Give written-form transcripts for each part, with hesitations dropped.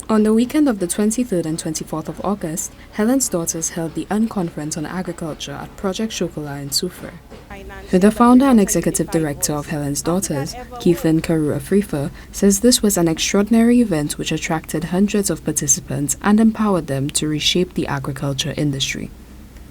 On the weekend of the 23rd and 24th of August, Helen'S daughters held the Unconference on Agriculture at Project Chocolat in Sufre. The founder and executive director of Helen'S daughters, Keithlyn Karua-Frifa, says this was an extraordinary event which attracted hundreds of participants and empowered them to reshape the agriculture industry.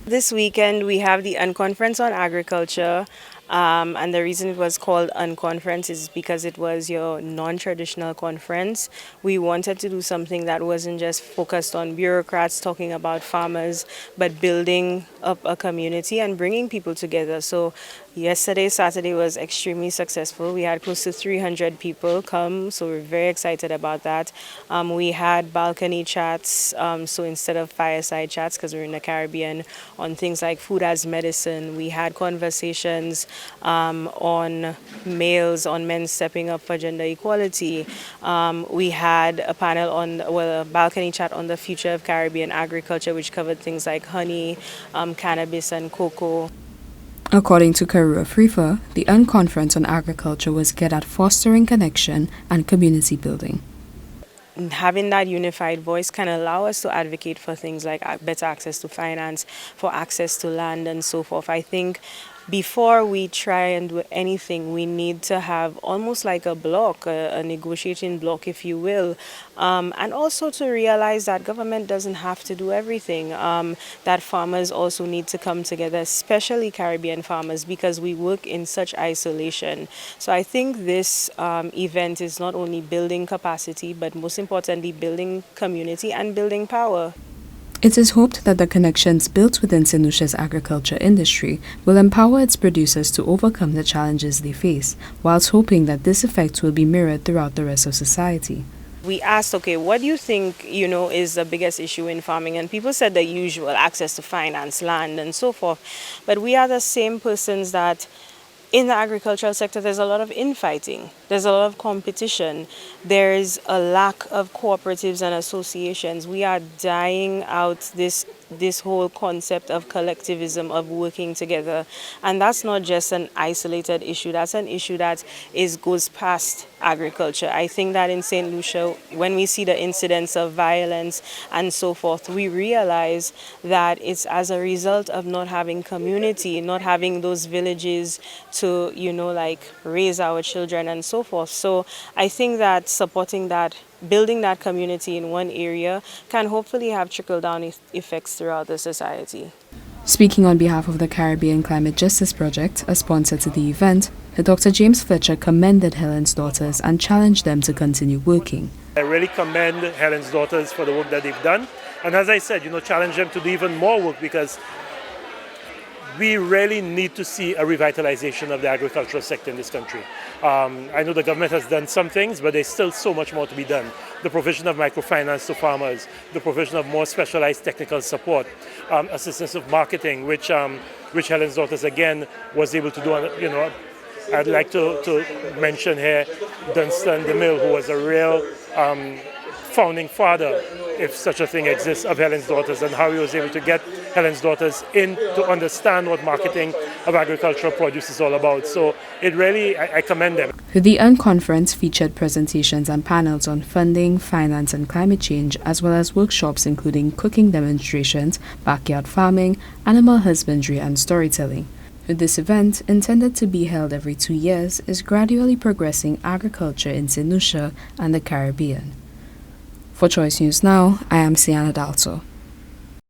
This weekend we have the Unconference on Agriculture, and the reason it was called Unconference is because it was your non-traditional conference. We wanted to do something that wasn't just focused on bureaucrats talking about farmers, but building up a community and bringing people together. So yesterday, Saturday, was extremely successful. We had close to 300 people come, so we're very excited about that. We had balcony chats, so instead of fireside chats, because we're in the Caribbean, on things like food as medicine. We had conversations on males, on men stepping up for gender equality. We had a panel a balcony chat on the future of Caribbean agriculture, which covered things like honey, cannabis, and cocoa. According to Karua-Frifa, the Unconference on Agriculture was geared at fostering connection and community building. Having that unified voice can allow us to advocate for things like better access to finance, for access to land, and so forth. I think before we try and do anything, we need to have almost like a block, a negotiating block, if you will, and also to realize that government doesn't have to do everything, that farmers also need to come together, especially Caribbean farmers, because we work in such isolation. So I think this event is not only building capacity, but most importantly, building community and building power. It is hoped that the connections built within St. Lucia's agriculture industry will empower its producers to overcome the challenges they face, whilst hoping that this effect will be mirrored throughout the rest of society. We asked, okay, what do you think, is the biggest issue in farming? And people said the usual, access to finance, land, and so forth. But we are the same persons that in the agricultural sector, there's a lot of infighting. There's a lot of competition. There's a lack of cooperatives and associations. We are dying out this whole concept of collectivism, of working together. And that's not just an isolated issue. That's an issue that goes past agriculture. I think that in St. Lucia, when we see the incidents of violence and so forth, we realize that it's as a result of not having community, not having those villages to, raise our children and so forth. So I think that supporting that, building that community in one area can hopefully have trickle-down effects throughout the society. Speaking on behalf of the Caribbean Climate Justice Project, a sponsor to the event, Dr. James Fletcher commended Helen'S daughters and challenged them to continue working. I really commend Helen'S daughters for the work that they've done. And as I said, challenge them to do even more work, because we really need to see a revitalization of the agricultural sector in this country. I know the government has done some things, but there's still so much more to be done. The provision of microfinance to farmers, the provision of more specialized technical support, assistance of marketing, which Helen'S daughters again was able to do. I'd like to mention here Dunstan DeMille, who was a real founding father, if such a thing exists, of Helen'S daughters, and how he was able to get Helen'S daughters in to understand what marketing of agricultural produce is all about. So it really, I commend them. The Unconference featured presentations and panels on funding, finance and climate change, as well as workshops including cooking demonstrations, backyard farming, animal husbandry and storytelling. This event, intended to be held every 2 years, is gradually progressing agriculture in St. Lucia and the Caribbean. For Choice News Now, I am Cianna Dalsan.